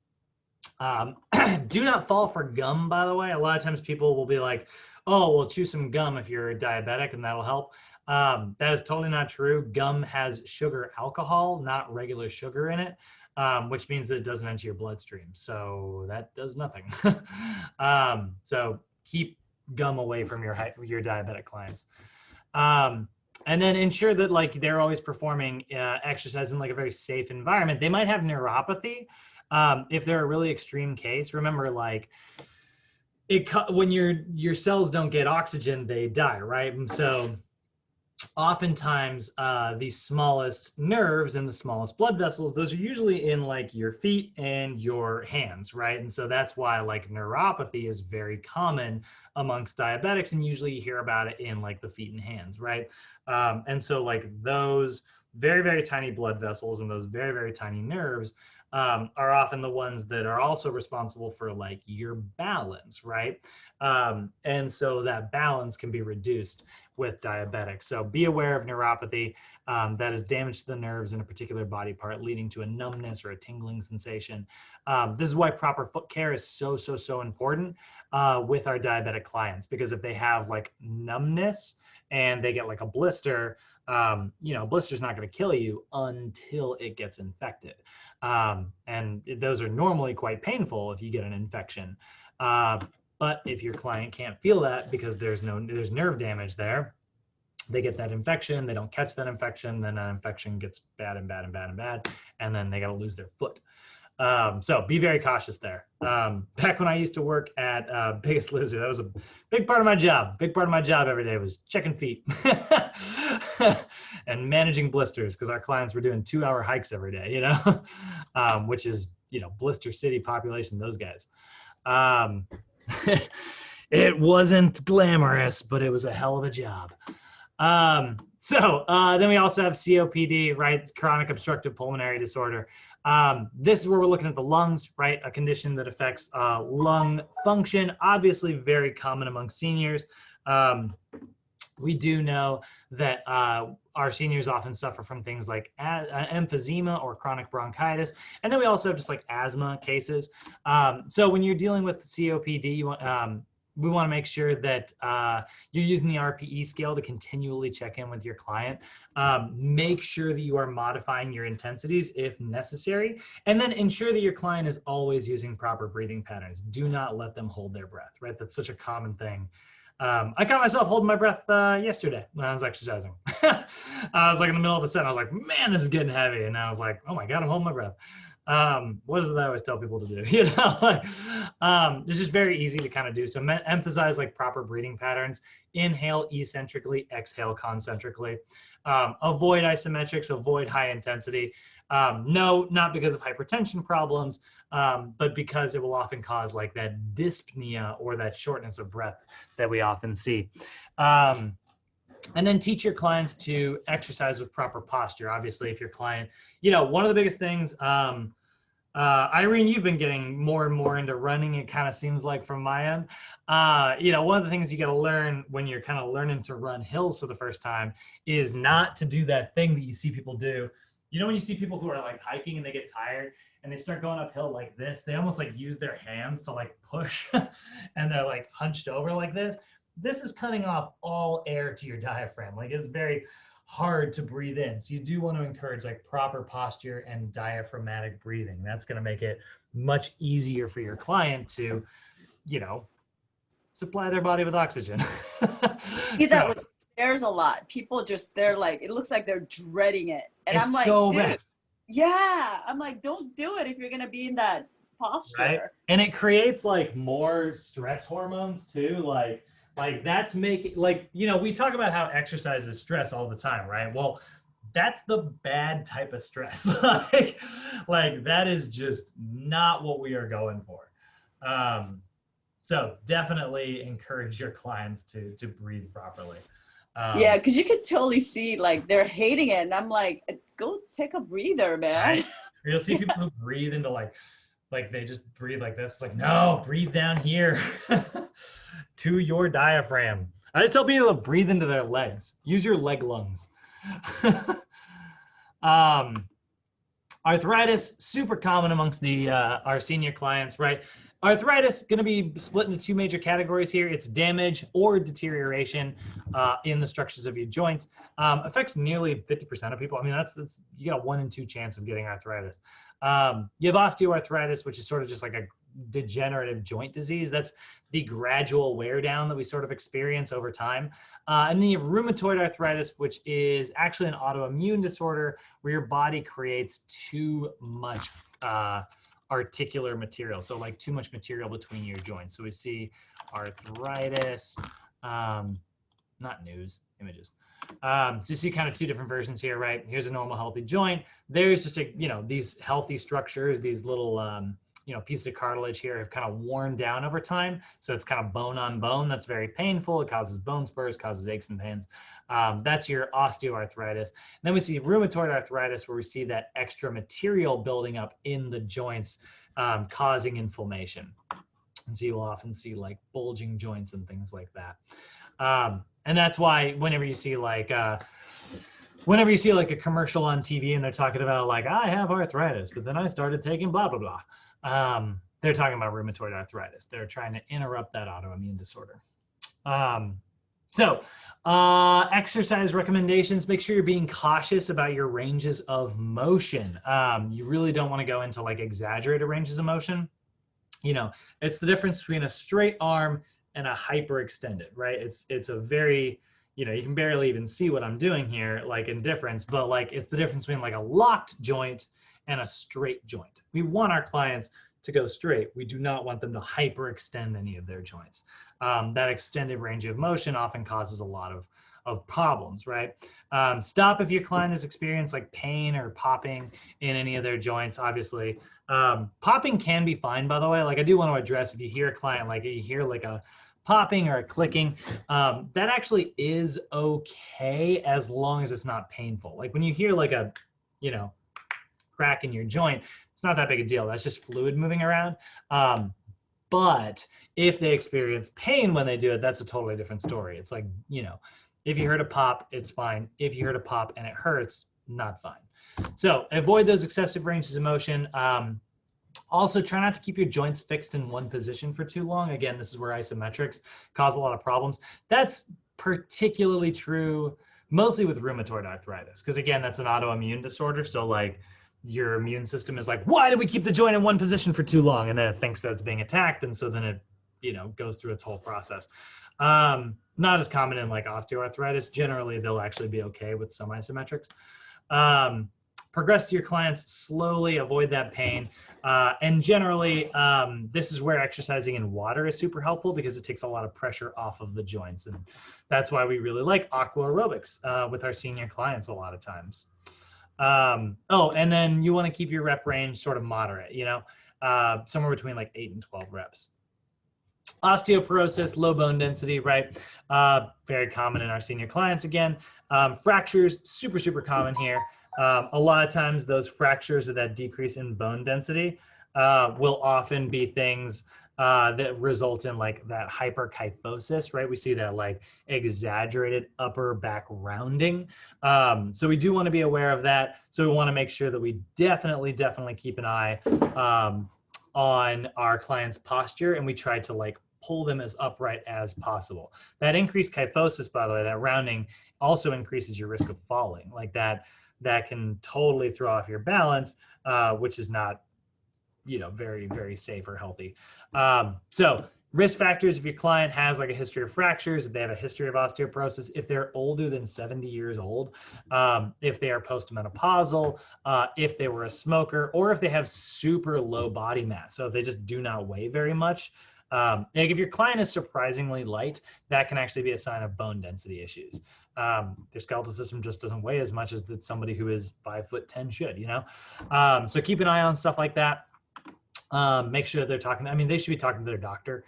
Do not fall for gum, by the way. A lot of times people will be like, oh, well, chew some gum if you're diabetic and that'll help. That is totally not true. Gum has sugar alcohol, not regular sugar in it, which means that it doesn't enter your bloodstream. So that does nothing. So keep gum away from your diabetic clients. And then ensure that like they're always performing exercise in like a very safe environment. They might have neuropathy. If they're a really extreme case, remember like when your cells don't get oxygen, they die, right? And so oftentimes the smallest nerves and the smallest blood vessels, those are usually in like your feet and your hands, right? And so that's why like neuropathy is very common amongst diabetics, and usually you hear about it in like the feet and hands, right? And so like those very, very tiny blood vessels and those very, very tiny nerves are often the ones that are also responsible for like your balance, right? And so that balance can be reduced with diabetics. So be aware of neuropathy that is damage to the nerves in a particular body part, leading to a numbness or a tingling sensation. This is why proper foot care is so, so, so important with our diabetic clients, because if they have like numbness and they get like a blister, blister's not going to kill you until it gets infected. And those are normally quite painful if you get an infection. But if your client can't feel that because there's nerve damage there, they get that infection, they don't catch that infection, then that infection gets bad and bad and bad and bad, and then they got to lose their foot. So be very cautious there. Back when I used to work at Biggest Loser, that was a big part of my job. Big part of my job every day was checking feet and managing blisters, because our clients were doing 2-hour hikes every day, which is, blister city population, those guys. It wasn't glamorous, but it was a hell of a job. So then we also have COPD, right? Chronic obstructive pulmonary disorder. This is where we're looking at the lungs, right? A condition that affects lung function, obviously very common among seniors. We do know that our seniors often suffer from things like emphysema or chronic bronchitis. And then we also have just like asthma cases. So when you're dealing with COPD, we want to make sure that you're using the RPE scale to continually check in with your client. Make sure that you are modifying your intensities if necessary, and then ensure that your client is always using proper breathing patterns. Do not let them hold their breath, right? That's such a common thing. I caught myself holding my breath yesterday when I was exercising. I was like in the middle of a set, and I was like, man, this is getting heavy. And I was like, oh my God, I'm holding my breath. What is it that I always tell people to do? It's just very easy to kind of do. So emphasize like proper breathing patterns. Inhale eccentrically, exhale concentrically. Avoid isometrics, avoid high intensity. No, not because of hypertension problems, but because it will often cause like that dyspnea or that shortness of breath that we often see. And then teach your clients to exercise with proper posture. Obviously, if your client, one of the biggest things, Irene, you've been getting more and more into running, it kind of seems like from my end. One of the things you got to learn when you're kind of learning to run hills for the first time is not to do that thing that you see people do. When you see people who are like hiking and they get tired and they start going uphill like this, they almost like use their hands to like push and they're like hunched over like this. This is cutting off all air to your diaphragm. Like it's very hard to breathe in. So you do want to encourage like proper posture and diaphragmatic breathing. That's going to make it much easier for your client to, supply their body with oxygen. See that with stairs a lot. People they're like, it looks like they're dreading it. And I'm like, so dude, bad. Yeah. I'm like, don't do it if you're going to be in that posture. Right? And it creates like more stress hormones too. Like that's making we talk about how exercise is stress all the time, right? Well, that's the bad type of stress. like that is just not what we are going for. So definitely encourage your clients to breathe properly. Yeah, because you can totally see like they're hating it, and I'm like, go take a breather, man. Right? You'll see people who breathe into like like they just breathe like this. It's like, no, breathe down here to your diaphragm. I just tell people to breathe into their legs. Use your leg lungs. Arthritis, super common amongst our senior clients, right? Arthritis going to be split into two major categories here. It's damage or deterioration in the structures of your joints. Affects nearly 50% of people. I mean, that's you got a 1 in 2 chance of getting arthritis. You have osteoarthritis, which is sort of just like a degenerative joint disease. That's the gradual wear down that we sort of experience over time. And then you have rheumatoid arthritis, which is actually an autoimmune disorder where your body creates too much articular material. So like too much material between your joints. So we see arthritis, not news, images. So you see kind of two different versions here, right? Here's a normal healthy joint. There's just a, these healthy structures, these little, pieces of cartilage here have kind of worn down over time. So it's kind of bone on bone. That's very painful. It causes bone spurs, causes aches and pains. That's your osteoarthritis. And then we see rheumatoid arthritis, where we see that extra material building up in the joints, causing inflammation. And so you will often see like bulging joints and things like that. And that's why whenever you see like a commercial on TV and they're talking about like, I have arthritis, but then I started taking blah, blah, blah. They're talking about rheumatoid arthritis. They're trying to interrupt that autoimmune disorder. So exercise recommendations, make sure you're being cautious about your ranges of motion. You really don't want to go into like exaggerated ranges of motion. It's the difference between a straight arm and a hyperextended, right? It's a very, you can barely even see what I'm doing here, like in difference, but like it's the difference between like a locked joint and a straight joint. We want our clients to go straight. We do not want them to hyperextend any of their joints. That extended range of motion often causes a lot of problems, right? Stop if your client has experienced like pain or popping in any of their joints, obviously. Popping can be fine, by the way. Like I do want to address, if you hear a client, like you hear like a popping or a clicking, that actually is okay as long as it's not painful. Like when you hear like a, crack in your joint, it's not that big a deal. That's just fluid moving around. But if they experience pain when they do it, that's a totally different story. It's like, if you heard a pop, it's fine. If you heard a pop and it hurts, not fine. So avoid those excessive ranges of motion. Also, try not to keep your joints fixed in one position for too long. Again, this is where isometrics cause a lot of problems. That's particularly true mostly with rheumatoid arthritis, because again, that's an autoimmune disorder. So like your immune system is like, why did we keep the joint in one position for too long? And then it thinks that it's being attacked. And so then it, goes through its whole process. Not as common in like osteoarthritis. Generally, they'll actually be okay with some isometrics. Progress to your clients slowly, avoid that pain. And generally, this is where exercising in water is super helpful because it takes a lot of pressure off of the joints. And that's why we really like aqua aerobics with our senior clients a lot of times. And then you want to keep your rep range sort of moderate, somewhere between like 8 and 12 reps. Osteoporosis, low bone density, right? Very common in our senior clients again. Fractures, super, super common here. A lot of times those fractures or that decrease in bone density will often be things that result in like that hyperkyphosis, right? We see that like exaggerated upper back rounding. So we do want to be aware of that. So we want to make sure that we definitely keep an eye on our client's posture, and we try to like pull them as upright as possible. That increased kyphosis, by the way, that rounding also increases your risk of falling. Like that can totally throw off your balance, which is not, very, very safe or healthy. So risk factors, if your client has like a history of fractures, if they have a history of osteoporosis, if they're older than 70 years old, if they are postmenopausal, if they were a smoker, or if they have super low body mass. So if they just do not weigh very much. Like if your client is surprisingly light, that can actually be a sign of bone density issues. Their skeletal system just doesn't weigh as much as that somebody who is 5'10" should, So keep an eye on stuff like that. Make sure they're talking. I mean, they should be talking to their doctor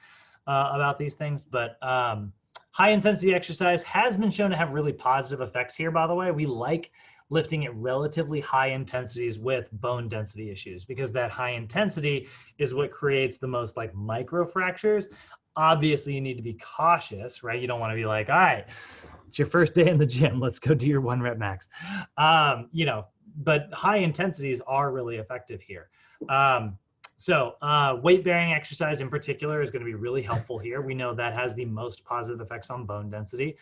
about these things. But high intensity exercise has been shown to have really positive effects here. By the way, we like lifting at relatively high intensities with bone density issues, because that high intensity is what creates the most like micro fractures. Obviously, you need to be cautious, right? You don't want to be like, all right, it's your first day in the gym, let's go do your 1 rep max. You know, but high intensities are really effective here. So weight-bearing exercise in particular is going to be really helpful here. We know that has the most positive effects on bone density.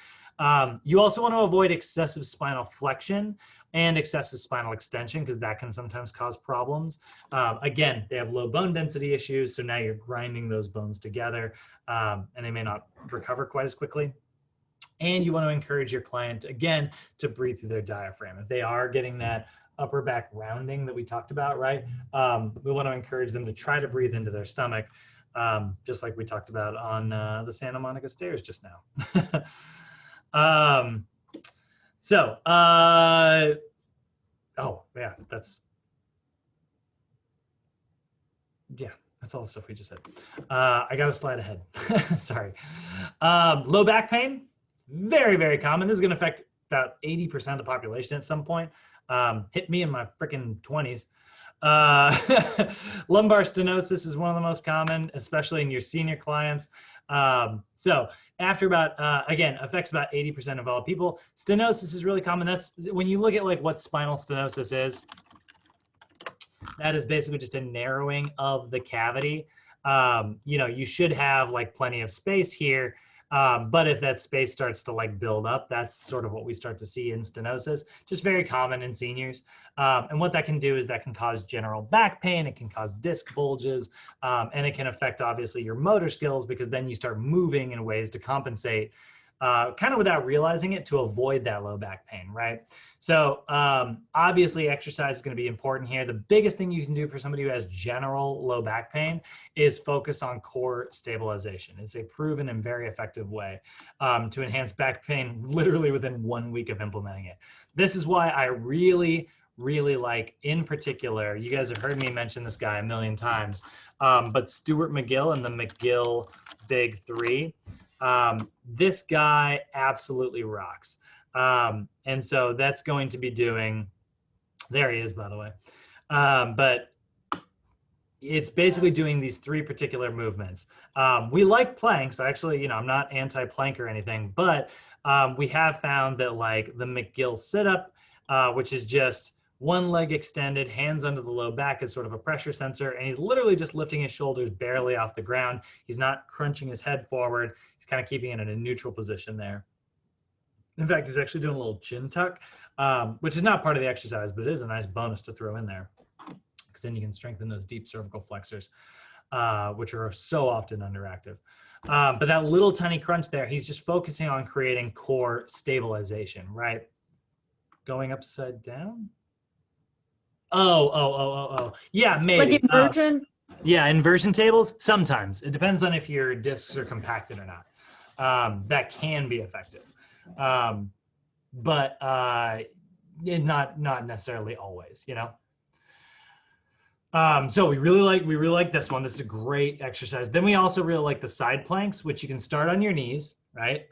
You also want to avoid excessive spinal flexion and excessive spinal extension, because that can sometimes cause problems. Again, they have low bone density issues, so now you're grinding those bones together, and they may not recover quite as quickly. And you want to encourage your client, again, to breathe through their diaphragm. If they are getting that upper back rounding that we talked about, right? We want to encourage them to try to breathe into their stomach, just like we talked about on the Santa Monica stairs just now. Oh yeah, that's all the stuff we just said. I got to slide ahead. Sorry. Low back pain, very, very common. This is going to affect about 80% of the population at some point. Hit me in my freaking 20s. Lumbar stenosis is one of the most common, especially in your senior clients. So after about, again, affects about 80% of all people. Stenosis is really common. That's when you look at like what spinal stenosis is. That is basically just a narrowing of the cavity. You know, you should have like plenty of space here. But if that space starts to like build up, that's sort of what we start to see in stenosis, just very common in seniors. And what that can do is that can cause general back pain, it can cause disc bulges, and it can affect obviously your motor skills, because then you start moving in ways to compensate, kind of without realizing it, to avoid that low back pain, right? So obviously exercise is going to be important here. The biggest thing you can do for somebody who has general low back pain is focus on core stabilization. It's a proven and very effective way to enhance back pain literally within 1 week of implementing it. This is why I really like, in particular, you guys have heard me mention this guy a million times, but Stuart McGill and the McGill Big Three. This guy absolutely rocks. And so that's going to be doing, there he is, by the way. But it's basically doing these 3 particular movements. We like planks. Actually, you know, I'm not anti-plank or anything, but we have found that like the McGill sit-up, which is just one leg extended, hands under the low back as sort of a pressure sensor, and he's literally just lifting his shoulders barely off the ground. He's not crunching his head forward. He's kind of keeping it in a neutral position there. In fact, he's actually doing a little chin tuck, which is not part of the exercise, but it is a nice bonus to throw in there, because then you can strengthen those deep cervical flexors, which are so often underactive. But that little tiny crunch there, he's just focusing on creating core stabilization, right? Going upside down? Oh. Yeah, maybe. Like inversion? Yeah, inversion tables, sometimes. It depends on if your discs are compacted or not. That can be effective. But not necessarily always, you know. So we really like this one. This is a great exercise. Then we also really like the side planks, which you can start on your knees, right?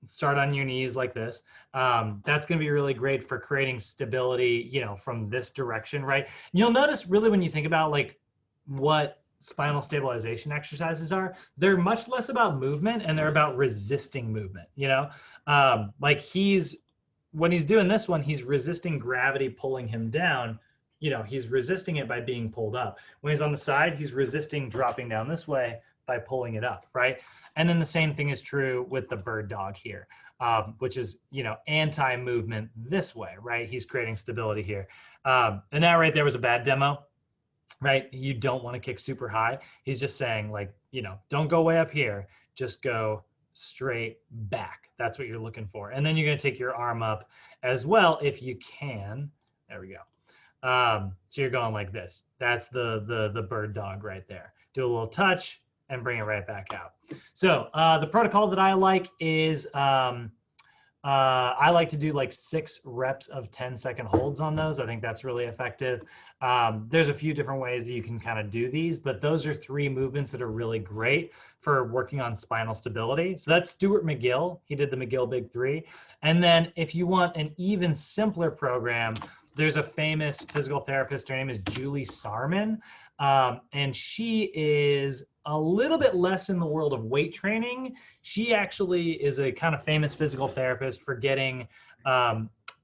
Start on your knees like this. That's going to be really great for creating stability, you know, from this direction, right? And you'll notice really when you think about like what spinal stabilization exercises are, they're much less about movement and they're about resisting movement, you know? Like when he's doing this one, he's resisting gravity pulling him down. You know, he's resisting it by being pulled up. When he's on the side, he's resisting dropping down this way by pulling it up, right? And then the same thing is true with the bird dog here, which is, you know, anti-movement this way, right? He's creating stability here. And that right there was a bad demo, right? You don't want to kick super high. He's just saying like, you know, don't go way up here, just go straight back. That's what you're looking for. And then you're going to take your arm up as well if you can. There we go. So you're going like this. That's the bird dog right there. Do a little touch and bring it right back out. So the protocol that I like is I like to do like 6 reps of 10-second holds on those. I think that's really effective. There's a few different ways that you can kind of do these, but those are 3 movements that are really great for working on spinal stability. So that's Stuart McGill. He did the McGill Big 3. And then if you want an even simpler program, there's a famous physical therapist. Her name is Julie Sarman. And she is a little bit less in the world of weight training. She actually is a kind of famous physical therapist for getting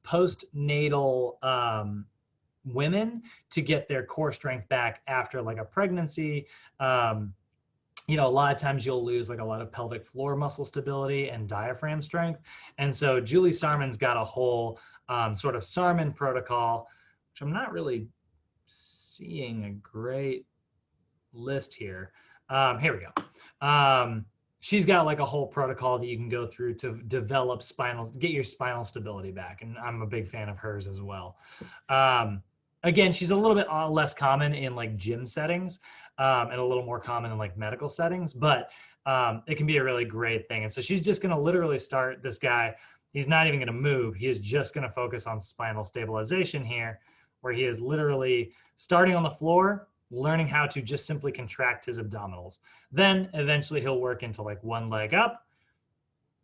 postnatal women to get their core strength back after like a pregnancy. You know, a lot of times you'll lose like a lot of pelvic floor muscle stability and diaphragm strength. And so Julie Sarman's got a whole sort of Sarman protocol, which I'm not really seeing a great list here. Here we go. She's got like a whole protocol that you can go through to develop get your spinal stability back. And I'm a big fan of hers as well. Again, she's a little bit less common in like gym settings and a little more common in like medical settings, but it can be a really great thing. And so she's just going to literally start this guy. He's not even going to move. He is just going to focus on spinal stabilization here, where he is literally starting on the floor, learning how to just simply contract his abdominals. Then eventually he'll work into like one leg up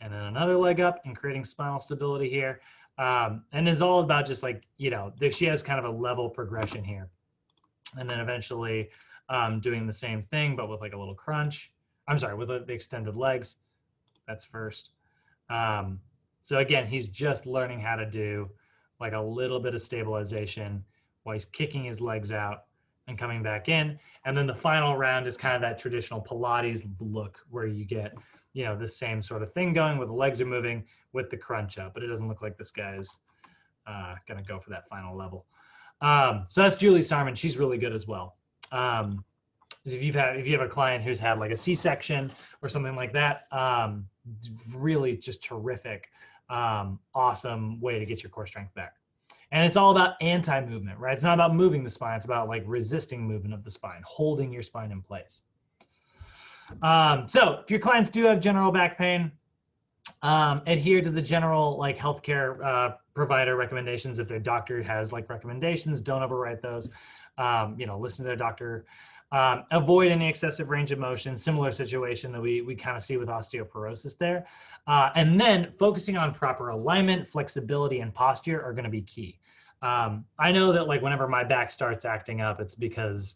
and then another leg up and creating spinal stability here. And it's all about just like, you know, she has kind of a level progression here. And then eventually doing the same thing, but with like a little crunch. I'm sorry, with the extended legs. That's first. So again, he's just learning how to do like a little bit of stabilization while he's kicking his legs out and coming back in. And then the final round is kind of that traditional Pilates look where you get, you know, the same sort of thing going where the legs are moving with the crunch up, but it doesn't look like this guy's gonna go for that final level. So that's Julie Sarman. She's really good as well. If you have a client who's had like a C-section or something like that, really just terrific, awesome way to get your core strength back. And it's all about anti-movement, right? It's not about moving the spine. It's about like resisting movement of the spine, holding your spine in place. So if your clients do have general back pain, adhere to the general like healthcare provider recommendations. If their doctor has like recommendations, don't overwrite those. You know, listen to their doctor. Avoid any excessive range of motion, similar situation that we kind of see with osteoporosis there. And then focusing on proper alignment, flexibility, and posture are going to be key. I know that like whenever my back starts acting up, it's because,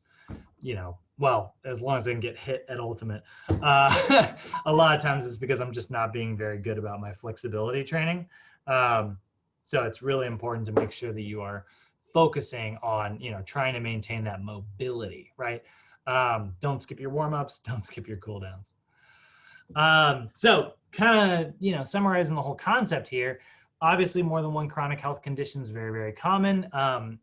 you know, well, as long as I can get hit at ultimate, a lot of times it's because I'm just not being very good about my flexibility training. So it's really important to make sure that you are focusing on, you know, trying to maintain that mobility, right? Don't skip your warm-ups, don't skip your cool downs. So kind of, you know, summarizing the whole concept here, obviously more than one chronic health condition is very, very common.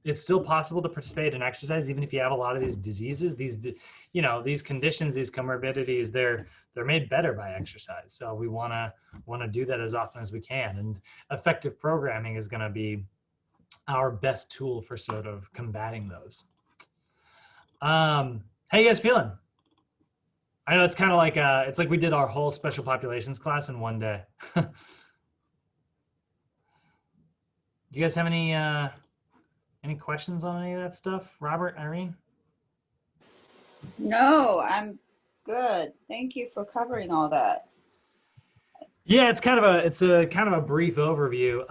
It's still possible to participate in exercise, even if you have a lot of these diseases, these, you know, these conditions, these comorbidities, they're made better by exercise. So we want to do that as often as we can. And effective programming is going to be our best tool for sort of combating those. How you guys feeling? I know it's kind of like it's like we did our whole special populations class in one day. Do you guys have any questions on any of that stuff? Robert, Irene? No, I'm good. Thank you for covering all that. Yeah, it's kind of a brief overview.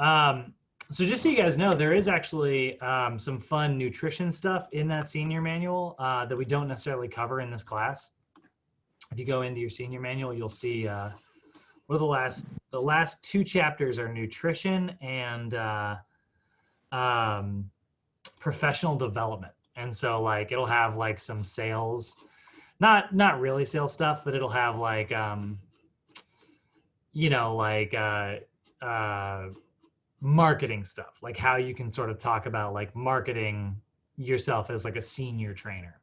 So just so you guys know, there is actually some fun nutrition stuff in that senior manual that we don't necessarily cover in this class. If you go into your senior manual, you'll see what are the last 2 chapters are nutrition and professional development. And so like it'll have like some sales, not really sales stuff, but it'll have like you know, like marketing stuff, like how you can sort of talk about like marketing yourself as like a senior trainer.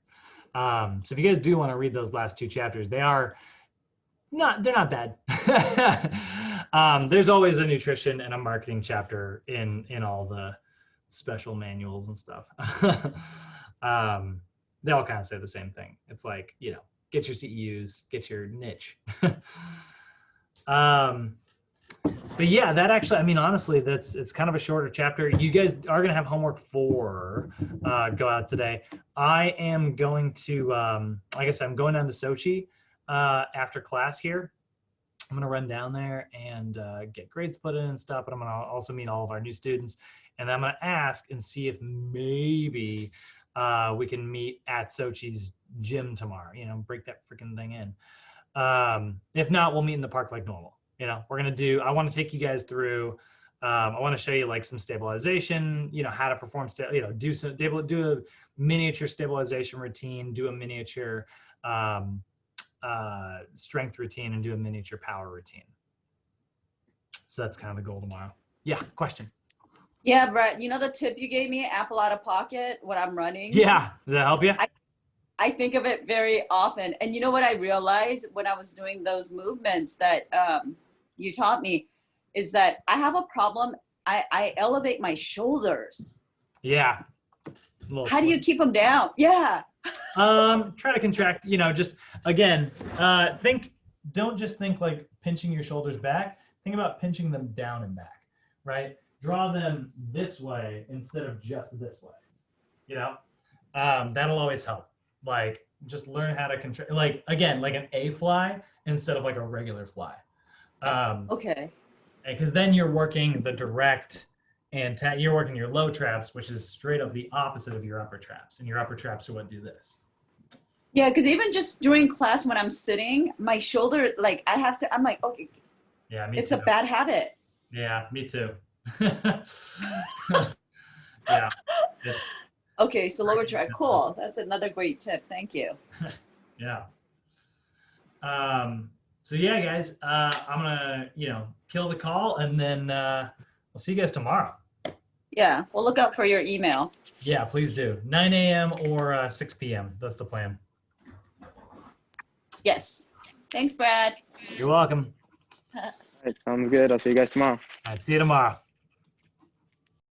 So if you guys do want to read those last 2 chapters, they're not bad. There's always a nutrition and a marketing chapter in all the special manuals and stuff. They all kind of say the same thing. It's like, you know, get your CEUs, get your niche. But yeah, that actually, I mean, honestly, it's kind of a shorter chapter. You guys are going to have homework 4 go out today. I am going to, like I said, I'm going down to Sochi after class here. I'm going to run down there and get grades put in and stuff, but I'm going to also meet all of our new students. And I'm going to ask and see if maybe we can meet at Sochi's gym tomorrow, you know, break that freaking thing in. If not, we'll meet in the park like normal. You know, we're going to do, I want to take you guys through, I want to show you like some stabilization, you know, how to perform, you know, do a miniature stabilization routine, do a miniature strength routine, and do a miniature power routine. So that's kind of the goal tomorrow. Yeah, question. Yeah, Brett, you know the tip you gave me, apple out of pocket when I'm running? Yeah, does that help you? I think of it very often. And you know what I realized when I was doing those movements that you taught me is that I have a problem. I elevate my shoulders. Yeah. How do you keep them down? Yeah. Try to contract, you know, just again, don't just think like pinching your shoulders back. Think about pinching them down and back, right? Draw them this way instead of just this way, you know? That'll always help. Like, just learn how to contract, like, again, like an A fly instead of like a regular fly. Okay. Because then you're working the direct and you're working your low traps, which is straight up the opposite of your upper traps. And your upper traps are what do this. Yeah, because even just during class when I'm sitting, my shoulder, like I'm like, okay. Yeah, me it's too. a bad habit. Yeah, me too. Yeah. Okay, so lower track, cool. That's another great tip. Thank you. Yeah. So yeah, guys, I'm gonna, you know, kill the call, and then I'll see you guys tomorrow. Yeah, we'll look out for your email. Yeah, please do. 9 a.m. or 6 p.m. That's the plan. Yes. Thanks, Brad. You're welcome. All right, sounds good. I'll see you guys tomorrow. All right, see you tomorrow.